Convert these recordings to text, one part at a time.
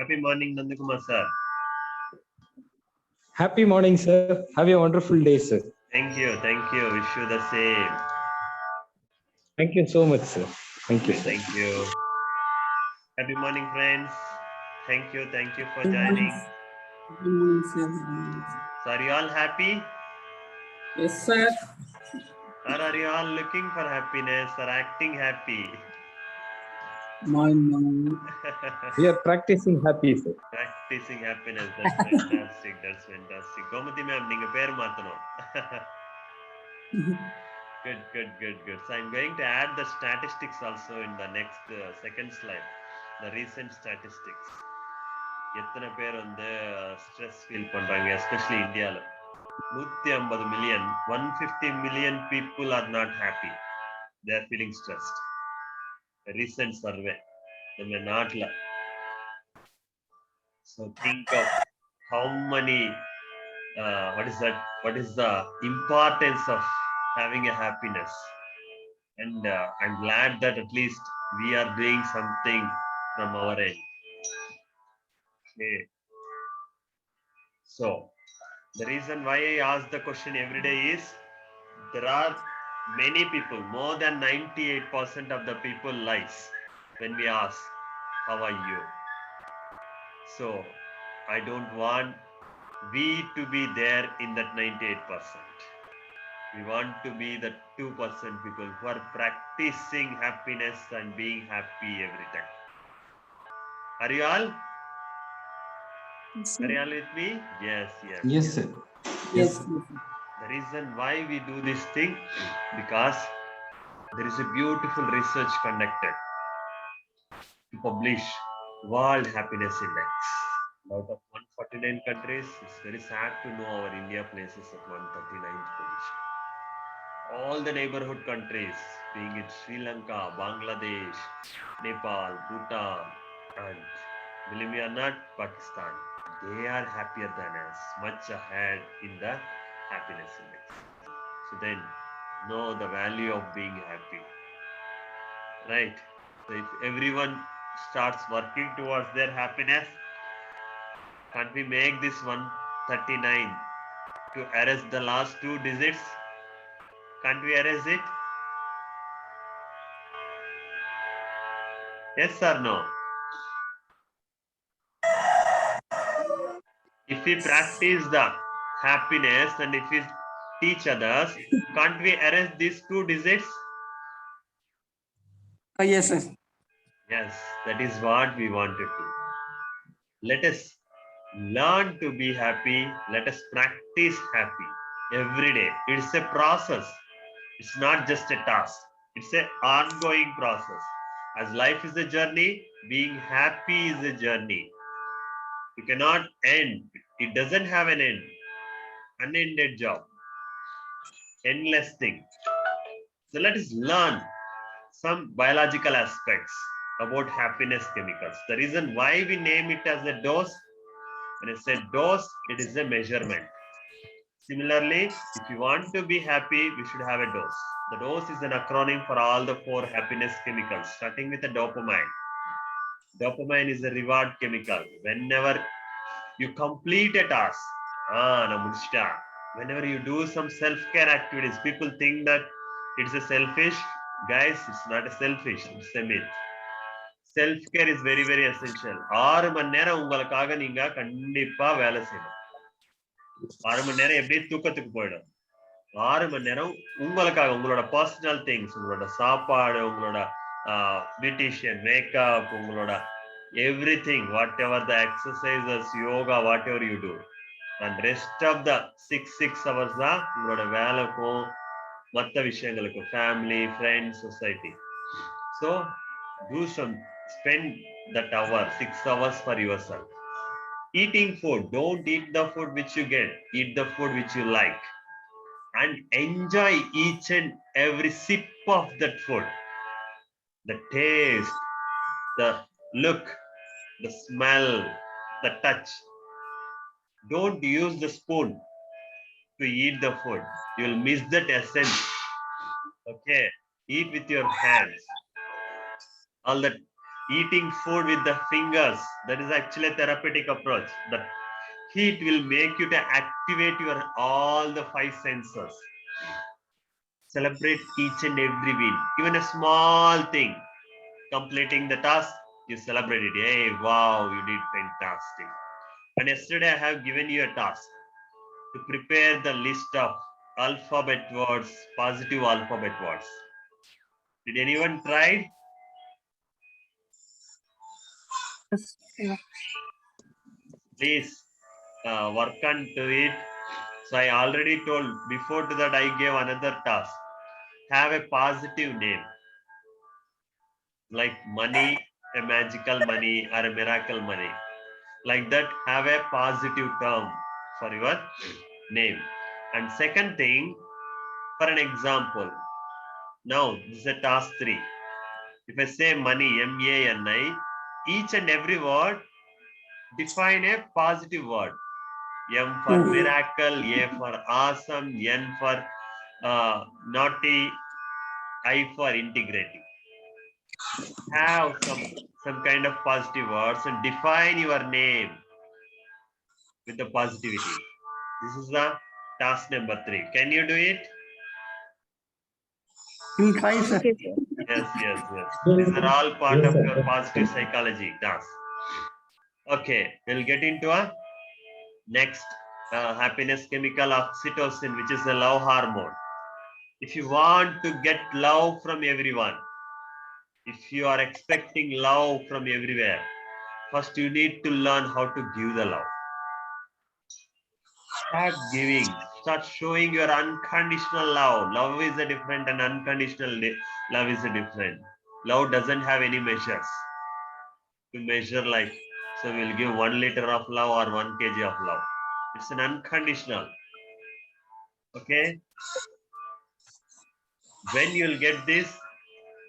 Happy morning, Nandakumar sir. Happy morning, sir. Have a wonderful day, sir. Thank you. Wish you the same. Thank you so much, sir. Thank you, sir. Thank you. Happy morning, friends. Thank you for joining. Good morning, sir. So are you all happy? Yes, sir. Or are you all looking for happiness or acting happy? Morning. We are practicing happy, sir. Practicing happiness. That's fantastic. Gomati ma'am, ninga per maatano. Good. So I'm going to add the statistics also in the next second slide. The recent statistics. எத்தனை பேர் வந்து stress feel பண்றாங்க, especially இந்தியால 150 million 150 million people are not happy. They are feeling stressed. A recent survey நம்ம நாட்டுல. So think of how many what is the importance of having a happiness, and I'm glad that at least we are doing something from our end. Okay. So the reason why I ask the question every day is there are many people, more than 98% of the people lies when we ask, how are you? So I don't want we to be there in that 98%. We want to be the 2% people who are practicing happiness and being happy every time. Are you all? Are you all with me? Yes. Yes, sir. Yes. The reason why we do this thing, because there is a beautiful research conducted to publish World Happiness Index. Out of 149 countries, it's very sad to know our India places at 139th position. All the neighborhood countries, being it Sri Lanka, Bangladesh, Nepal, Bhutan, and believe me or not, Pakistan, they are happier than us, much ahead in the happiness index. So then, know the value of being happy, right? So if everyone starts working towards their happiness, can't we make this 139 to erase the last 2 digits? Can't we erase it? Yes or no? If we practice the happiness and if we teach others, can't we erase these 2 digits? Yes, sir. Yes, that is what we wanted to. Let us learn to be happy. Let us practice happy every day. It's a process. It's not just a task. It's an ongoing process. As life is a journey, being happy is a journey. You cannot end. It doesn't have an end. Unended job. Endless thing. So let us learn some biological aspects about happiness chemicals. The reason why we name it as a dose, when I said dose, it is a measurement. Similarly, if you want to be happy, we should have a dose. The dose is an acronym for all the 4 happiness chemicals, starting with the dopamine. Dopamine is a reward chemical. Whenever you complete a task, whenever you do some self-care activities, people think that it's a selfish. Guys, it's not a selfish, it's a myth. Self-care is very, very essential. 6 மணி நேரம் உங்களுக்காக நீங்க கண்டிப்பா வேலை செய்யணும். 6 மணி நேரம் எப்படி தூக்கத்துக்கு போயிடும். 6 மணி நேரம் உங்களுக்காக, உங்களோட பர்சனல் திங்ஸ், உங்களோட சாப்பாடு, உங்களோட பியூட்டிஷியன், மேக்கப், உங்களோட everything, whatever the exercises, yoga, whatever you do, and rest of the 6 hours தான் உங்களோட வேலைக்கும் மற்ற விஷயங்களுக்கும், family, friends, society. So spend that hour, 6 hours for yourself. Eating food, don't eat the food which you get, eat the food which you like, and enjoy each and every sip of that food. The taste, the look, the smell, the touch. Don't use the spoon to eat the food. You will miss that essence. Okay, eat with your hands. All that eating food with the fingers, that is actually a therapeutic approach. The heat will make you to activate your all the five senses. Celebrate each and every win, even a small thing. Completing the task, you celebrate it. Hey, wow, you did fantastic. And yesterday I have given you a task to prepare the list of alphabet words, positive alphabet words. Did anyone try? Yes, sir. Please work on to it. So I already told before to that I gave another task. Have a positive name like money, a magical money or a miracle money. Like that, have a positive term for your name. And second thing, for an example, now this is a task 3. If I say money, M-A-N-I, each and every word define a positive word. M for Mhm. miracle, A for awesome, N for naughty, I for integrity. Have some kind of positive words and define your name with the positivity. This is the task number 3. Can you do it? We'll try, sir. Okay, sir. Yes, yes, yes. Yes, These are all part yes, of sir. your positive psychology task. Okay, we'll get into a next happiness chemical oxytocin, which is a love hormone. If you want to get love from everyone, if you are expecting love from everywhere, first you need to learn how to give the love. Start giving, start showing your unconditional love. Love is a different and unconditional love is a different. Love doesn't have any measures to measure like, so we'll give 1 liter of love or 1 kg of love. It's an unconditional. Okay? When you'll get this?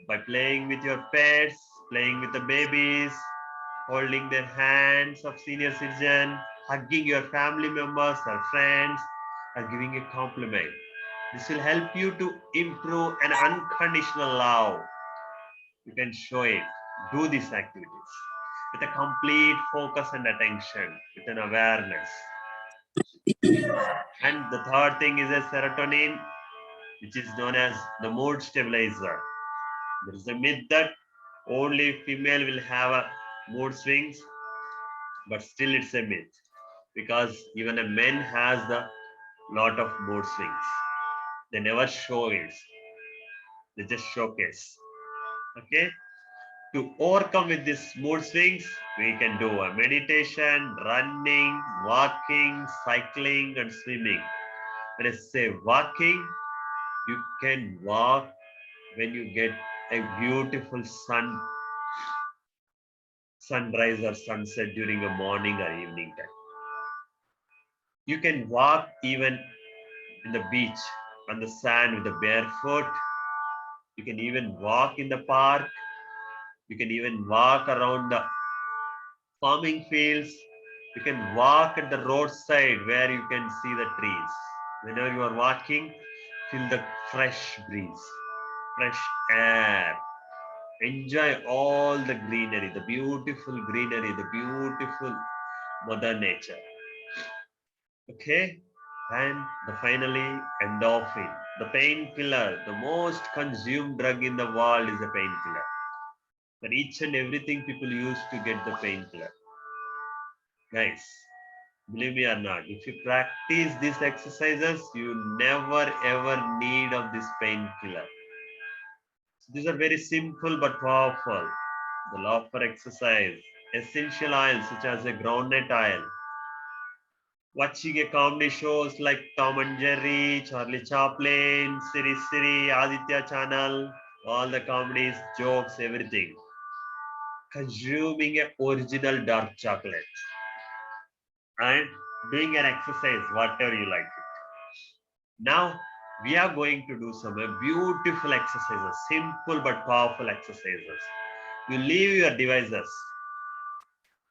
By playing with your pets, playing with the babies, holding their hands of senior citizen, hugging your family members or friends, or giving a compliment. This will help you to improve an unconditional love. You can show it. Do these activities with a complete focus and attention, with an awareness. And the third thing is a serotonin, which is known as the mood stabilizer. There is a myth that only female will have a mood swings, but still it's a myth because even a man has the lot of mood swings. They never show it. They just showcase. Okay. To overcome with these mood swings, we can do a meditation, running, walking, cycling, and swimming. When I say walking, you can walk when you get a beautiful sunrise or sunset during a morning or evening time. You can walk even in the beach on the sand with the barefoot. You can even walk in the park. You can even walk around the farming fields. You can walk at the roadside where you can see the trees. Whenever you are walking, feel the fresh breeze, fresh air. Enjoy all the greenery, the beautiful greenery, the beautiful Mother Nature. Okay, and finally, endorphin, the painkiller, the most consumed drug in the world is a painkiller. But each and everything people use to get the painkiller. Guys, believe me or not, if you practice these exercises, you never ever need of this painkiller. So these are very simple but powerful. The law for exercise, essential oils such as a groundnut oil, watching a comedy shows like Tom and Jerry, Charlie Chaplin, Siri Siri, Aditya Channel, all the comedies, jokes, everything. Consuming a original dark chocolate and doing an exercise, whatever you like it. Now we are going to do some beautiful exercises, simple but powerful exercises. You leave your devices,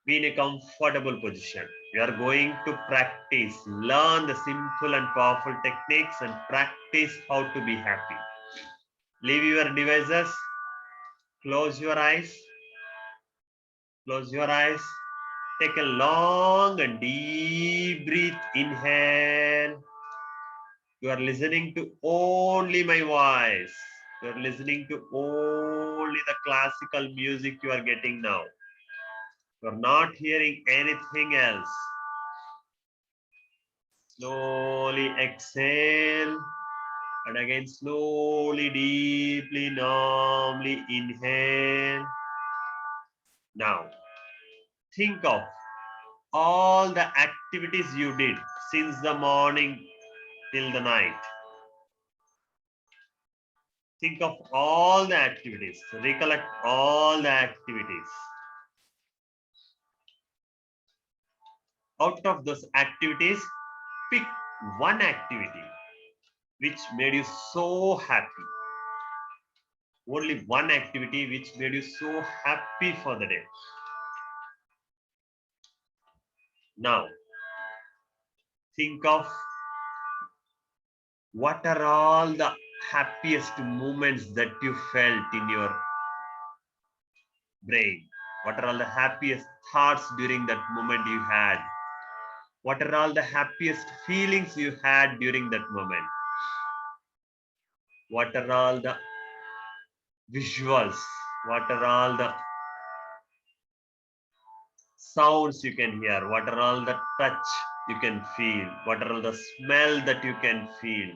be in a comfortable position. We are going to practice, learn the simple and powerful techniques and practice how to be happy. Leave your devices, close your eyes, Close your eyes. Take a long and deep breath. Inhale. You are listening to only my voice. You are listening to only the classical music you are getting now. You are not hearing anything else. Slowly exhale and again slowly, deeply, normally inhale. Now, think of all the activities you did since the morning till the night. Think of all the activities. Recollect all the activities. Out of those activities, pick one activity which made you so happy. Only one activity which made you so happy for the day. Now, think of what are all the happiest moments that you felt in your brain. What are all the happiest thoughts during that moment you had? What are all the happiest feelings you had during that moment? What are all the visuals? What are all the sounds you can hear? What are all the touch you can feel? What are all the smell that you can feel?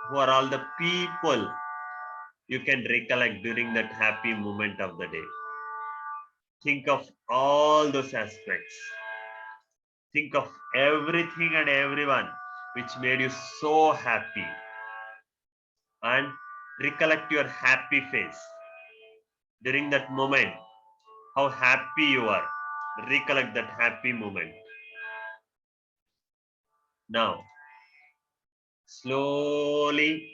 Who are all the people you can recollect during that happy moment of the day? Think of all those aspects. Think of everything and everyone which made you so happy and recollect your happy face during that moment. How happy you are. Recollect that happy moment. Now, slowly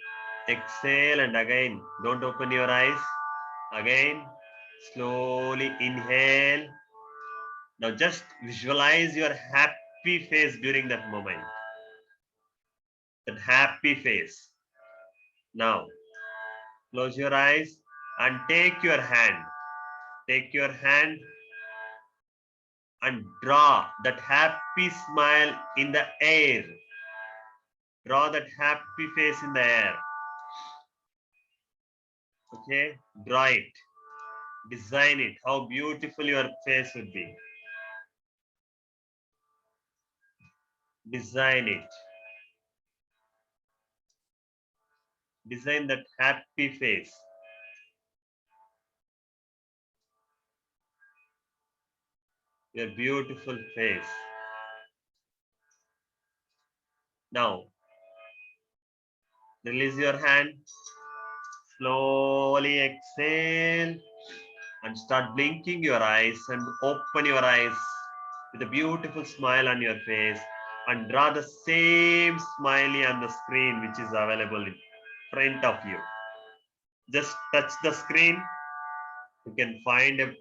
exhale and again don't open your eyes. Again, slowly inhale. Now just visualize your happy face during that moment. That happy face. Now, close your eyes and take your hand. Take your hand and draw that happy smile in the air. Draw that happy face in the air. Okay, draw it. Design it. How beautiful your face would be. Design it. Design that happy face. Your beautiful face. Now, release your hand. Slowly exhale and start blinking your eyes and open your eyes with a beautiful smile on your face and draw the same smiley on the screen which is available in front of you. Just touch the screen. You can find a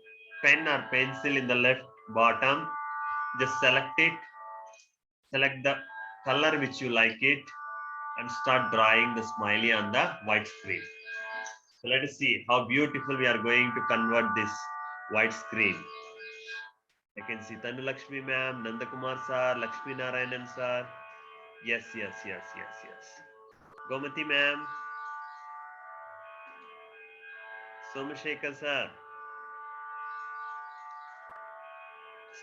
pen or pencil in the left bottom. Just select it. Select the color which you like it and start drawing the smiley on the white screen. So let us see how beautiful we are going to convert this white screen. I can see Tanu Lakshmi ma'am, Nandakumar sir, Lakshmi Narayanan sir. Yes. Gomati ma'am, Somashekar sir.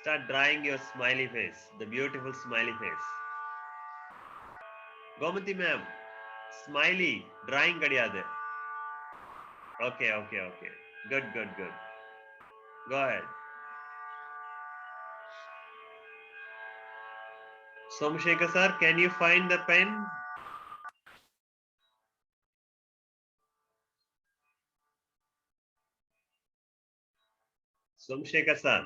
Start drawing your smiley face, the beautiful smiley face. Gomati ma'am, smiley, drawing kadiyadu. Okay. Good. Go ahead. Somashekar sir, can you find the pen? Somashekar sir.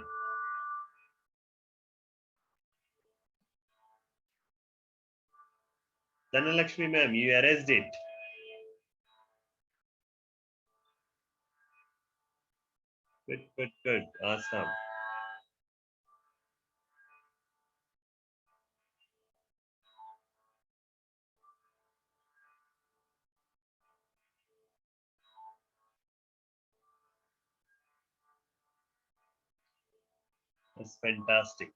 Dhanalakshmi ma'am, you erased it. Good. Awesome. That's fantastic.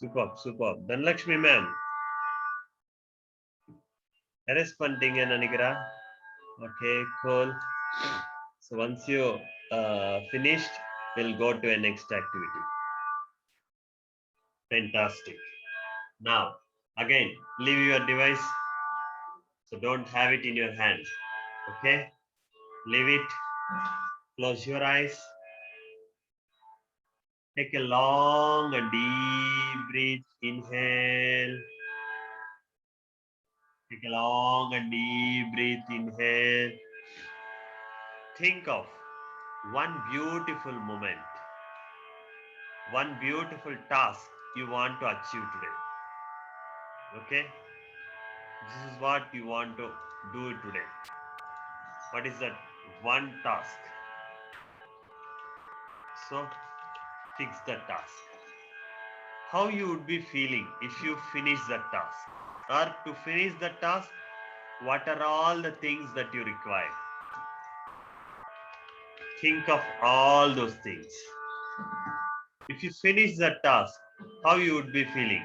Superb, superb. Dhanlakshmi ma'am, responding in Anigra. Okay, cool. So once you finished, we'll go to a next activity. Fantastic. Now, again, leave your device. So don't have it in your hand. Okay? Leave it. Close your eyes. Take a long and deep breath. Inhale. Take a long and deep breath. Inhale. Think of one beautiful moment, one beautiful task you want to achieve today. Okay? This is what you want to do today. What is that one task? So, fix the task. How you would be feeling if you finish that task? Or to finish the task, what are all the things that you require? Think of all those things. If you finish the task, how you would be feeling?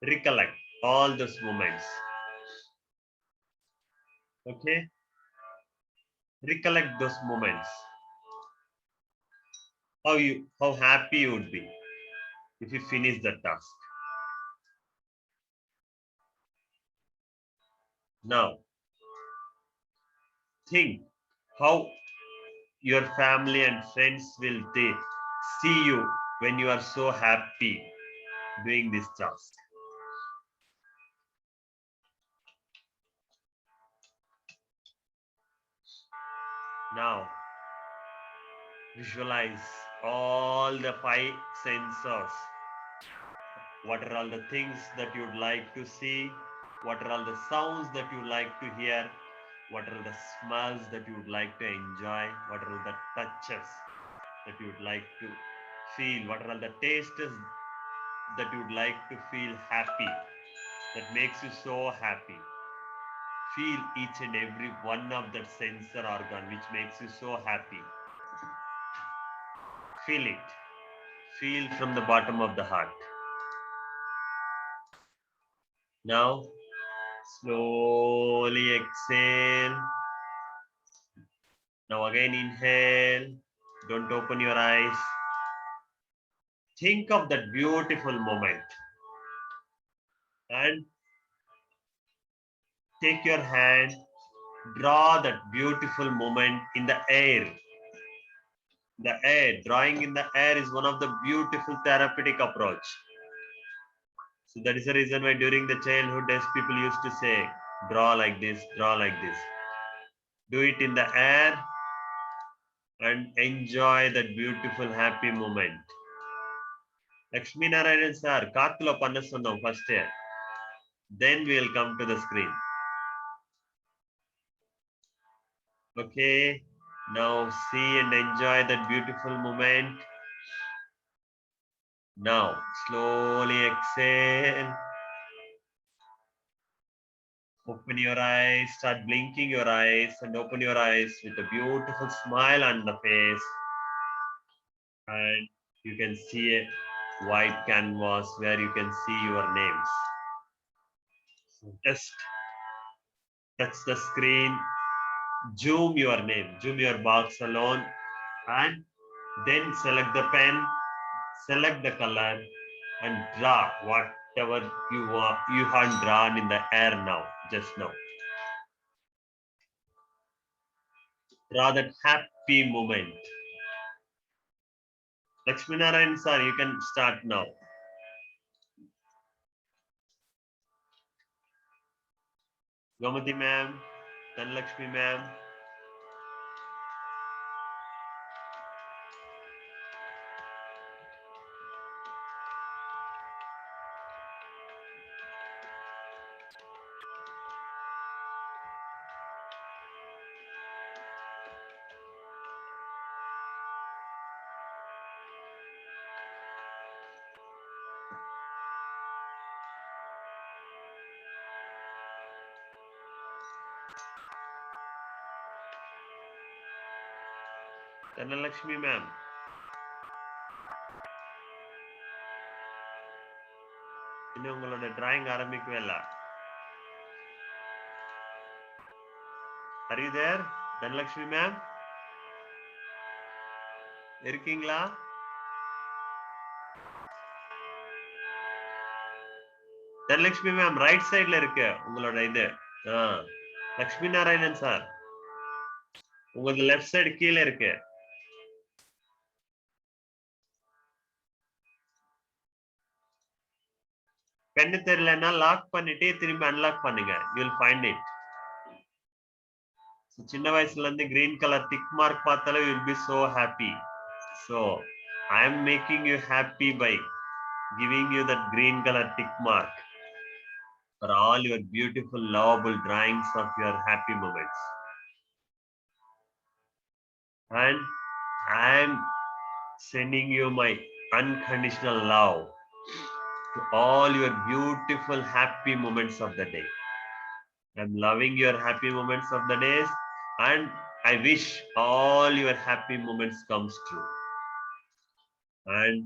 Recollect all those moments. Okay? Recollect those moments. How happy you would be if you finish the task. Now, think how your family and friends will they see you when you are so happy doing this task. Now, visualize all the 5 sensors. What are all the things that you would like to see? What are all the sounds that you would like to hear? What are the smells that you would like to enjoy? What are the touches that you would like to feel? What are all the tastes that you would like to feel happy, that makes you so happy? Feel each and every one of that sensor organ which makes you so happy. Feel it. Feel from the bottom of the heart. Now, slowly exhale. Now again inhale. Don't open your eyes. Think of that beautiful moment. And take your hand, draw that beautiful moment in the air. The air, drawing in the air is one of the beautiful therapeutic approach. So that is the reason why during the childhood days people used to say, draw like this, draw like this. Do it in the air and enjoy that beautiful happy moment. Lakshmi Narayanan sir, Kaathulo panna sonnam first year. Then we will come to the screen. Okay, now see and enjoy that beautiful moment. Now, slowly exhale. Open your eyes, start blinking your eyes and open your eyes with a beautiful smile on the face. And you can see a white canvas where you can see your names. So just touch the screen zoom your name, zoom your box alone, and then select the pen, select the color, and draw whatever you have drawn in the air now, just now. Draw that happy moment. Lakshmi Narayan sir, you can start now. Gomati ma'am, Dhanlakshmi ma'am. Dhanlakshmi ma'am. இன்னும் உங்களோட drawing ஆரம்பிக்கவே இல்ல. Are you there, Dhanlakshmi ma'am? இருக்கீங்களா? Dhanlakshmi ma'am, right சைடுல இருக்கு உங்களோட இது. Lakshmi Narayanan sir, உங்களது left side கீழே இருக்கு. பெண்ணு தெரியலன்னா லாக் பண்ணிட்டு திரும்பி அன்லாக் பண்ணுங்க. you will find it. சின்ன வயசுல இருந்து green color tick mark பார்த்தாலே you will be so happy. So I am making you happy by giving you that green color tick mark for all your beautiful lovable drawings of your happy moments. And I am sending you my unconditional love to all your beautiful happy moments of the day. I'm loving your happy moments of the days, and I wish all your happy moments comes true. And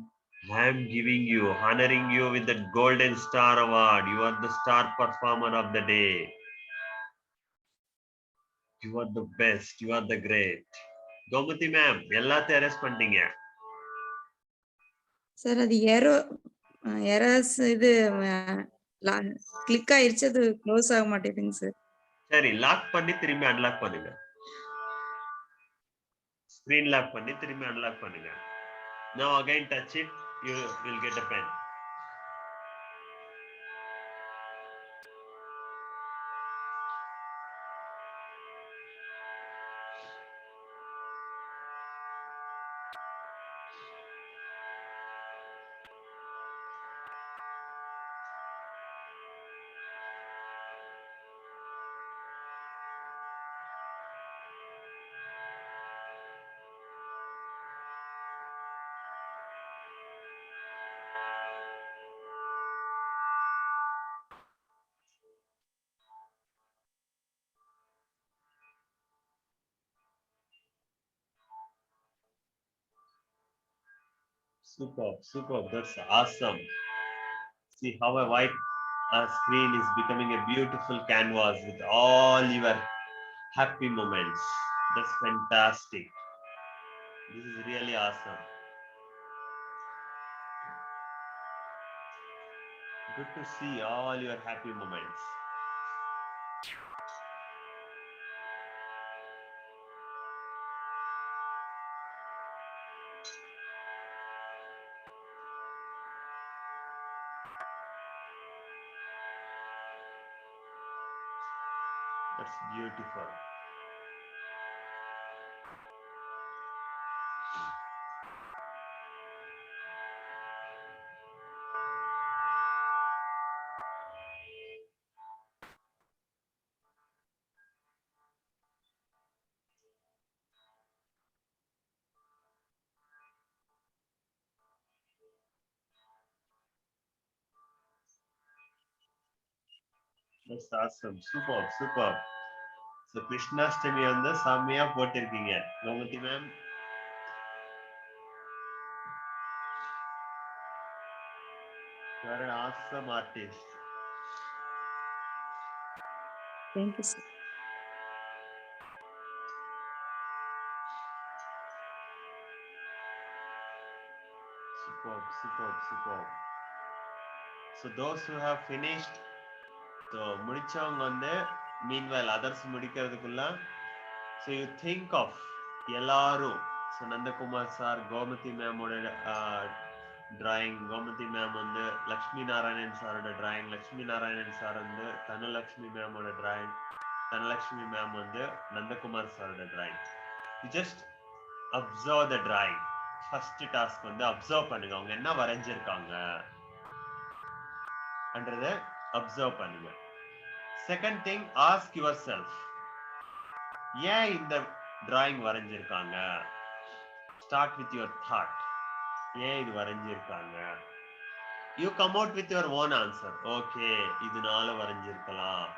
I'm giving you, honoring you with the Golden Star Award. You are the star performer of the day. You are the best. You are the great. Gomati ma'am, எல்லாத்தையும் arrest பண்ணிட்டீங்க. Sir அது errors இது click ஆயிருச்சு, அது close ஆக மாட்டேங்குதுங்க sir. சரி, lock பண்ணி திரும்பி அன்லாக் பண்ணுங்க. ஸ்கிரீன் லாக் பண்ணி திரும்பி அன்லாக் பண்ணுங்க. Now again touch it, you will get a pen. Superb, superb. That's awesome. See how a white screen is becoming a beautiful canvas with all your happy moments. That's fantastic. This is really awesome. Good to see all your happy moments. That's beautiful. That's awesome. Superb, superb. So Krishnastami வந்து செம்மையா போட்டிருக்கீங்க. Gomathi ma'am, you are an awesome artist. Thank you sir. Superb. So those who have finished, so முடிச்சவங்க வந்து meanwhile others முடிக்கிறதுக்குள்ள, so you think of எல்லாரும், so Nandakumar sir, Gomathi மேமோட drawing, Gomathi ma'am வந்து லட்சுமி நாராயணன் சாரோட drawing, லட்சுமி நாராயணன் சார் வந்து தனலட்சுமி மேமோட drawing, தனலட்சுமி மேம் வந்து நந்தகுமார் சாரோட drawing. You just observe the drawing. First task வந்து observe பண்ணுங்க, அவங்க என்ன வரைஞ்சிருக்காங்க என்றத observe பண்ணுங்க. Second thing, ask yourself, ஏன் இந்த drawing வரைஞ்சிருக்காங்க? Start with your thought. ஏன் இது வரைஞ்சிருக்காங்க? You come out with your own answer. Okay, இதனால வரைஞ்சிருக்கலாம்.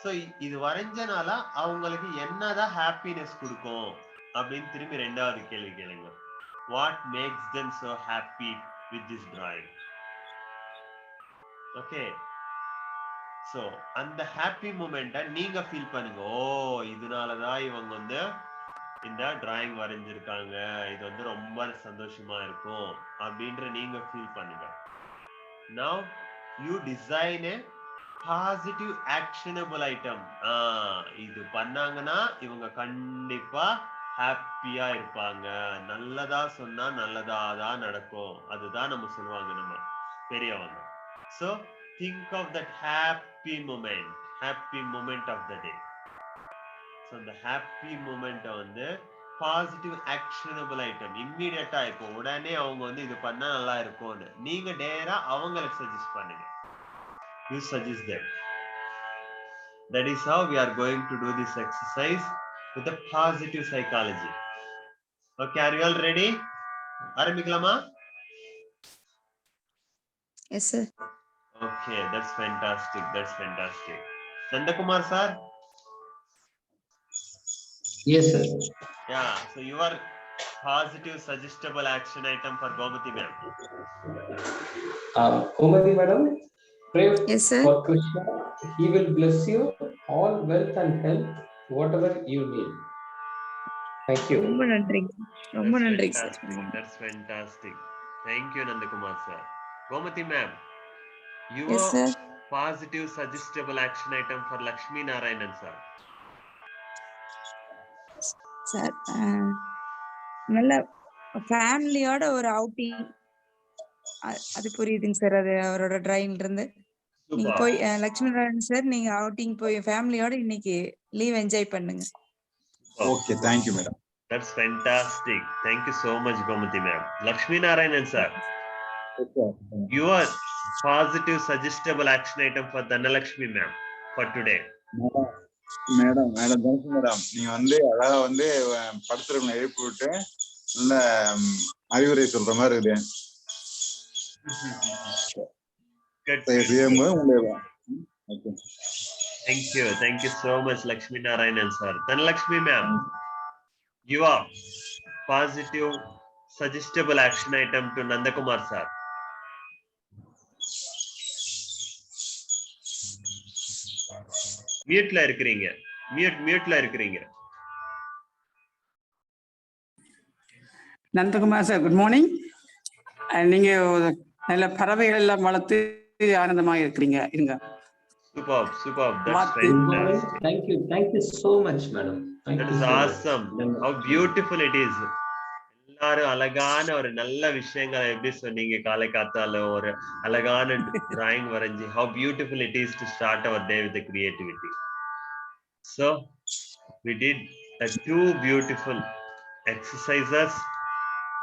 So இது வரைஞ்சனால அவங்களுக்கு என்னதான் ஹாப்பினஸ் கொடுக்கும் அப்படின்னு திரும்பி ரெண்டாவது கேள்வி கேளுங்க. What makes them so happy with this drawing? Okay. So அந்த ஹாப்பி மூமெண்ட்டை நீங்க ஃபீல் பண்ணுங்க. ஓ, இதனாலதான் இவங்க வந்து இந்த டிராயிங் வரைஞ்சிருக்காங்க, இது வந்து ரொம்ப சந்தோஷமா இருக்கும் அப்படின்ற நீங்க ஃபீல் பண்ணுங்க. Now you design a positive actionable item. இது பண்ணாங்கன்னா இவங்க கண்டிப்பா ஹாப்பியா இருப்பாங்க, நல்லதா சொன்னா நல்லதா தான் நடக்கும், அதுதான் நம்ம சொல்லுவாங்க நம்ம பெரியவங்க. So think of that happy moment of the day. So the happy moment வந்து பாசிட்டிவ் ஆக்ஷனபிள் ஐட்டம். இம்மிடியட்டா இப்போ உடனே அவங்க வந்து இது பண்ணா நல்லா இருக்கும்னு நீங்க டேரா அவங்களுக்கு சஜஸ்ட் பண்ணுங்க. You suggest them. That is how we are going to do this exercise with a positive psychology. Okay, are you all ready? ஆரம்பிக்கலாமா? Yes, sir. Okay, that's fantastic. Nandakumar sir? Yes, sir. Yeah, so your positive suggestible action item for Gomati ma'am. Gomati madam, pray Yes, sir. for Krishna. He will bless you all wealth and health, whatever you need. Thank you. ரொம்ப நன்றி sir. That's fantastic. Thank you, Nandakumar sir. Gomati ma'am, your Yes, sir. positive suggestible action item for Lakshmi Narayanan sir. Sir, நல்ல ஃபேமிலியோட ஒரு outing, அது புரியுதுங்க sir. அது அவரோட டிராயிங்ல இருந்து நீங்க போய் லட்சுமி நாராயணன் சார், நீங்க அவுட்டிங் போய் ஃபேமிலியோட இன்னைக்கு லீவ் என்ஜாய் பண்ணுங்க. Okay, thank you madam. That's fantastic. Thank you so much, Gomati ma'am. Lakshmi Narayanan sir, your positive suggestible action item for Dhanalakshmi ma'am for today. Madam நீங்க வந்து அழகா வந்து படுத்துறவங்க எழுப்பி விட்டு நல்ல அறிவுரை சொல்ற மாதிரி இருக்குது. Thank you so much, Lakshmi Narayanan sir. Dhanalakshmi ma'am, your positive suggestible action item to Nandakumar sir. மியூட்ல இருக்கிறீங்க. Nandakumar sir, good morning. நீங்க நல்ல பறவைகள் எல்லாம் வளர்த்து ஆனந்தமாக இருக்கிறீங்க. இருங்க. Superb. That's fantastic. Thank you so much, madam. That is awesome. How beautiful it is. எல்லாரும் அழகான ஒரு நல்ல விஷயங்களை எப்படி சொன்னீங்க, காலை காத்தால ஒரு அழகான டிராயிங் வரைஞ்சி. How beautiful it is to start our day with the creativity. So we did two beautiful exercises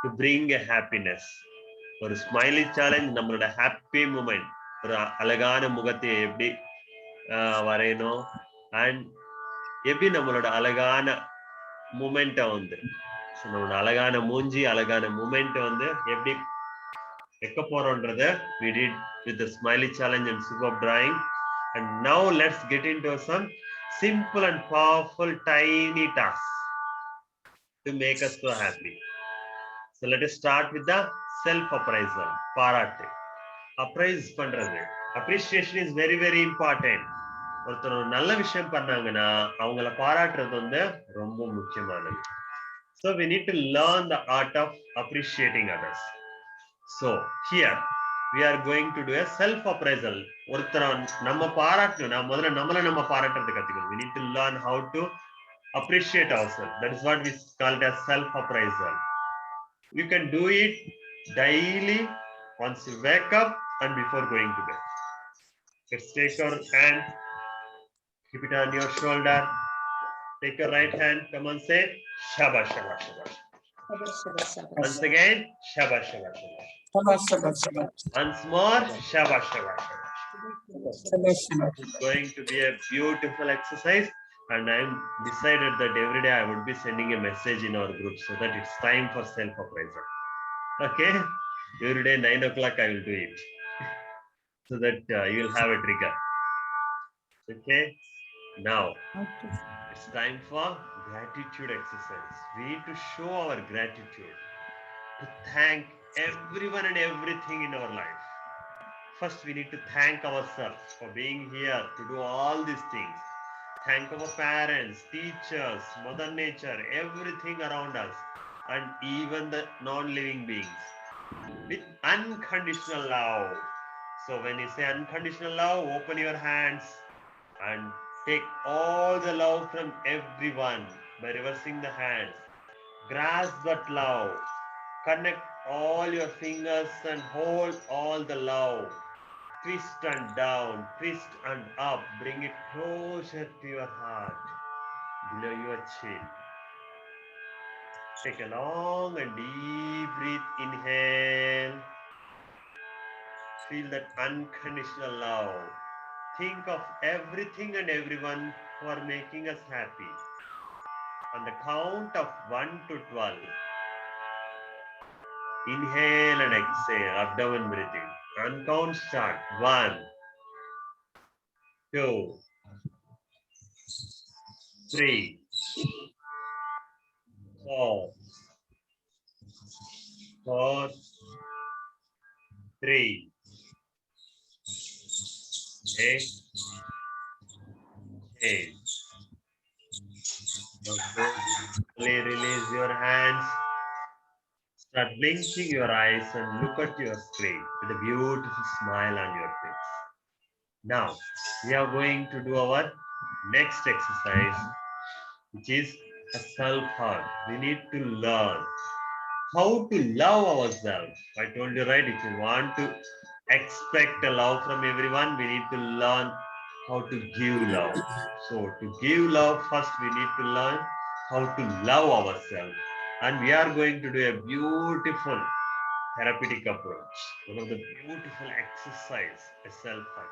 to bring a happiness. ஒரு ஸ்மைலி சேலஞ்ச், நம்மளோட ஹாப்பி மூமெண்ட், ஒரு அழகான முகத்தை எப்படி வரையணும், அண்ட் எப்படி நம்மளோட அழகான மூமெண்ட்டை வந்து, நம்மளோட அழகான மூஞ்சி அழகான மூமெண்ட் வந்து எப்படி வைக்க போறோம்ன்றத we did with the smiley challenge and superb drawing. And now let's get into some simple and powerful tiny tasks to make us so happy. So let us start with the self appraisal. பாராட்டு, appraise பண்றது. Appreciation is very very important. ஒருத்தர் ஒரு நல்ல விஷயம் பண்ணாங்கன்னா அவங்கள பாராட்டுறது வந்து ரொம்ப முக்கியமானது. So we need to learn the art of appreciating others. So here we are going to do a self appraisal. நம்ம பாராட்டணும். நான் முதல்ல நம்மள நம்ம பாராட்டுறது கத்துக்கணும். We need to learn how to appreciate ourselves. That is what we call it as self appraisal. You can do it daily once you wake up and before going to bed. Let's take your hand, keep it on your shoulder. Take your right hand, come on, say Shabash, Shabash, Shabash. Once again, Shabash, Shabash, Shabash. Once more, Shabash, Shabash, Shabash. It's going to be a beautiful exercise, and I'm decided that every day I would be sending a message in our group so that it's time for self-appraisal. Okay, every day 9 o'clock I will do it so that you will have a trigger. Okay, now. Okay. It's time for gratitude exercise. We need to show our gratitude, to thank everyone and everything in our life. First, we need to thank ourselves for being here to do all these things. Thank our parents, teachers, Mother Nature, everything around us, and even the non-living beings with unconditional love. So when you say unconditional love, open your hands and take all the love from everyone by reversing the hands. Grasp that love. Connect all your fingers and hold all the love. Twist and down, twist and up. Bring it closer to your heart, below your chin. Take a long and deep breath. Inhale. Feel that unconditional love. Think of everything and everyone who are making us happy. On the count of 1 to 12, inhale and exhale, abdomen breathing. On count start. 1, 2, 3, 4, 4, 3, 8, 8. Slowly release your hands. Start blinking your eyes and look at your screen with a beautiful smile on your face. Now, we are going to do our next exercise, which is a self-hug. We need to learn how to love ourselves. I told you, right? If you want to expect a love from everyone, we need to learn how to give love. So to give love, first we need to learn how to love ourselves. And we are going to do a beautiful therapeutic approach. One of the beautiful exercise, a self-hug.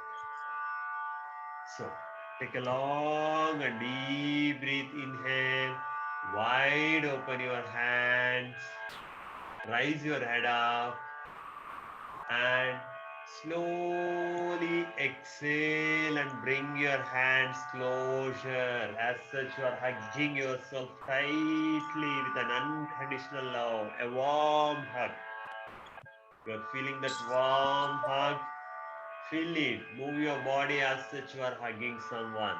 So take a long and deep breath. Inhale, wide open your hands, raise your head up, and slowly exhale and bring your hands closer. As such, you are hugging yourself tightly with an unconditional love, a warm hug. You are feeling that warm hug. Feel it. Move your body as such you are hugging someone.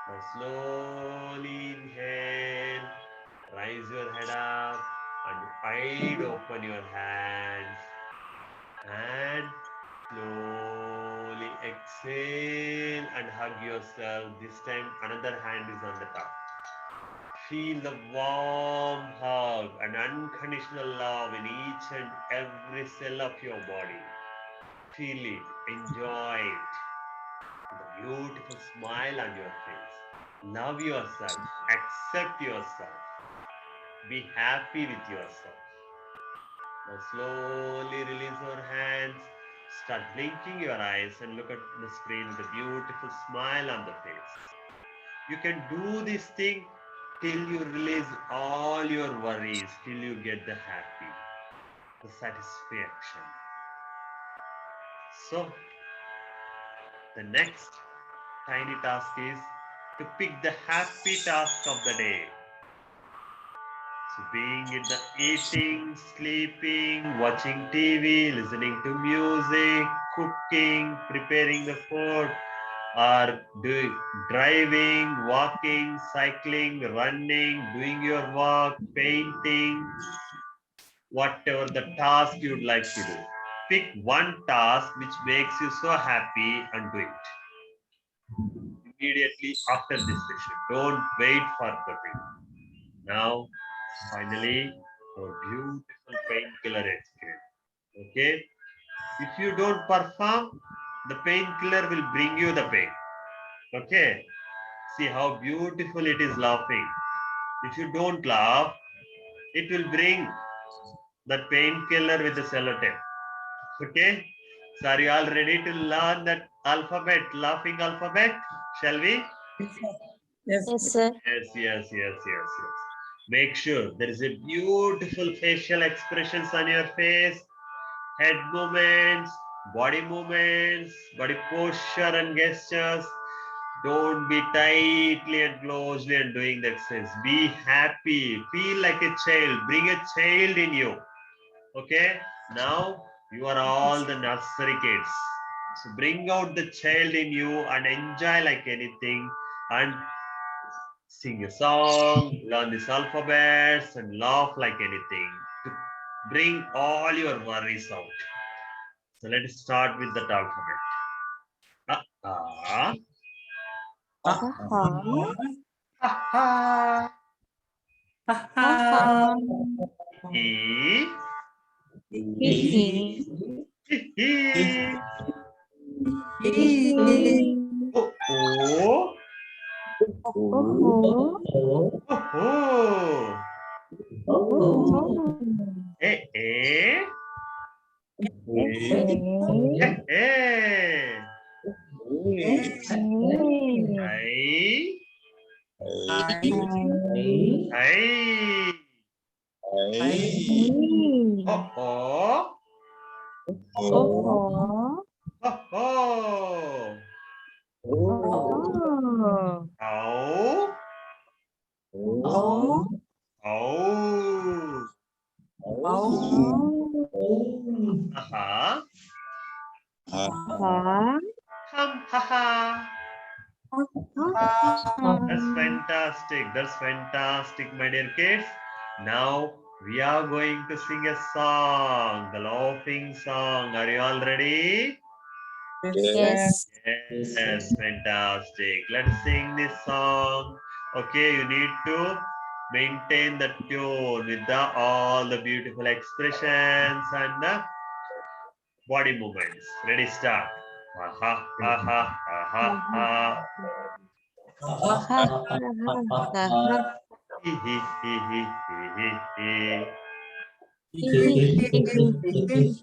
Now slowly inhale, raise your head up and wide open your hands. And slowly exhale and hug yourself. This time another hand is on the top. Feel the warm hug and unconditional love in each and every cell of your body. Feel it, enjoy it. The beautiful smile on your face. Love yourself, accept yourself. Be happy with yourself. Now slowly release your hands. Start blinking your eyes and look at the screen with a beautiful smile on the face. You can do this thing till you release all your worries, till you get the happy, the satisfaction. So, the next tiny task is to pick the happy task of the day. So being in the eating, sleeping, watching TV, listening to music, cooking, preparing the food, or doing driving, walking, cycling, running, doing your work, painting, whatever the task you'd like to do. Pick one task which makes you so happy and do it immediately after this session. Don't wait for the thing. Now, finally, our beautiful painkiller experience. Okay? If you don't perform, the painkiller will bring you the pain. Okay? See how beautiful it is laughing. If you don't laugh, it will bring that painkiller with the sellotape. Okay? So are you all ready to learn that alphabet, laughing alphabet? Shall we? Yes. Yes, sir. Yes. Make sure there is a beautiful facial expressions on your face, head movements, body posture and gestures. Don't be tightly and closely and doing the exercise. Be happy. Feel like a child. Bring a child in you. Okay? Now you are all the nursery kids. So bring out the child in you and enjoy like anything and sing a song, learn these alphabets and laugh like anything to bring all your worries out. So let's start with that alphabet. Ah, E, O, E, That's fantastic, my dear kids. Now we are going to sing a song, the laughing song. Are you all ready? Yes. Yes, fantastic. Let's sing this song. Okay, you need to maintain the tune with all the beautiful expressions and the body movements. Ready, start. Aha, aha, aha, aha. Hee, hee, hee, hee, hee, hee,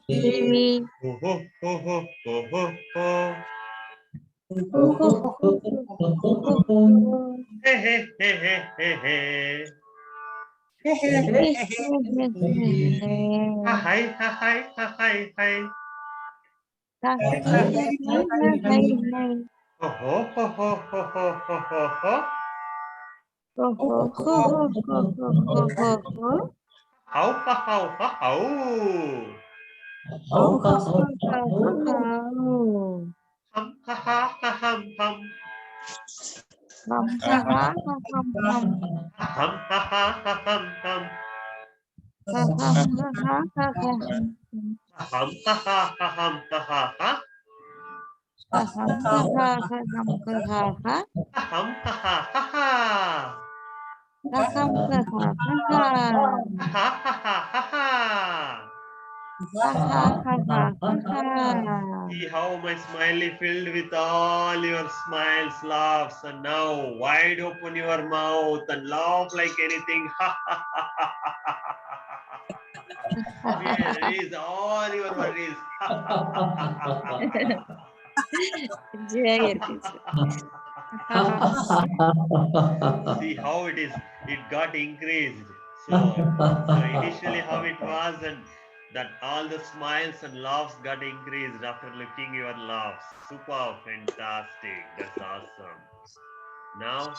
hee. Ho, ho, ho, ho, ho, ho, ho. Hey, hey, hey, hey, hey, hey. Ha, hi, ha, hi, ha, hi, hi. Ho, ho, ho, ho, ho, ho, ho, ho, ho. How, ha, how, ha, how. Hum, ha, ha, ha, hum, hum. Hum, ha, ha, ha, hum, hum. Hum, ha, ha, ha, hum, ha, ha. Hum, ha, ha, ha, ha. Ha, ha, ha, ha, ha. See how my smiley filled with all your smiles, laughs, and now wide open your mouth and laugh like anything. Release all your worries. See how it is. It got increased. So initially how it was, and that all the smiles and laughs got increased after looking your laughs. Super, fantastic. That's awesome. Now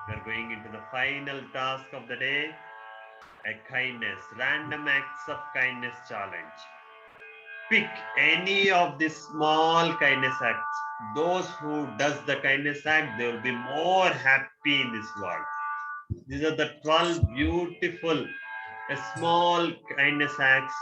we're going into the final task of the day, a kindness, random acts of kindness challenge. pick any of these small kindness acts. Those who does the kindness act, they will be more happy in this world. These are the 12 beautiful small kindness acts